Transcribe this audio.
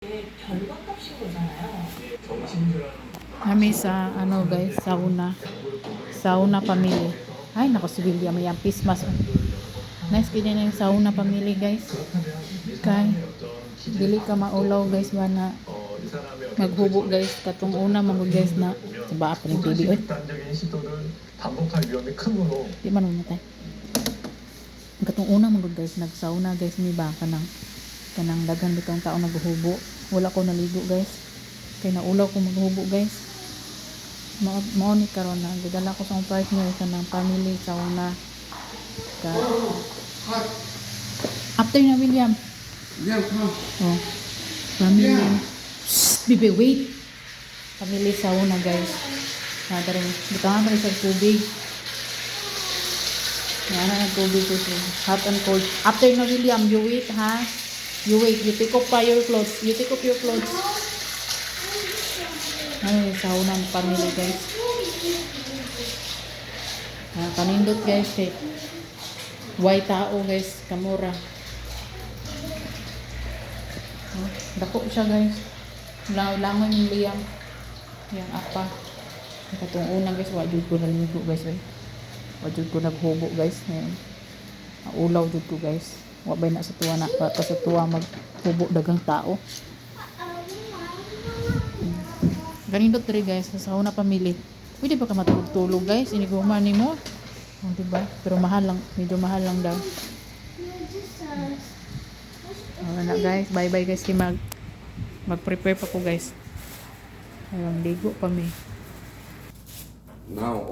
결과값인 거잖아요. Kami sa ano guys, sauna. Sauna family. Ay, nako sibilya may ang pismas. Nice kanya na yung sauna family guys. Kay dili ka maulaw guys ba na maghubo guys katong una magud guys na ba pa ning TV oy. Di man umatay. Katong una magud guys nagsauna guys mi ba kanang daghan bitong tao naghubo. Wala ko naligo guys. Kay naulaw ko maghubo guys. Mao ni karon na gidala ko sa akong partner kanang family sauna. Ka after na William. Yeah, come on. Oh. Family. Shh, bibi, wait. Family sauna guys. Nadaring bitangan pa rin sa tubig. Yan ang tubig ko siya. Hot and cold. After na William, you wait ha. You wait. You take off pa your clothes. You take off your clothes. Ay, sauna ng family guys. Kanindot guys. Kay white tao guys. Kamura. Dako siya guys. Langon yung liyang. Yang apa. Katong una guys. Wajud ko naligo guys. Wajud ko naghubo guys. Ulaw jud ko guys. Wabay na sa tuwa na. Para sa tuwa maghubo dagang tao. Ganindot rin guys, sa sauna pamili. Pwede ba ka matulog-tulog guys? Iniguman ni mo. Oh, diba? Pero mahal lang, medyo mahal lang daw. Wala na guys, bye-bye guys. Mag-prepare pa ko guys. Ayun, ligo pa mi. Now,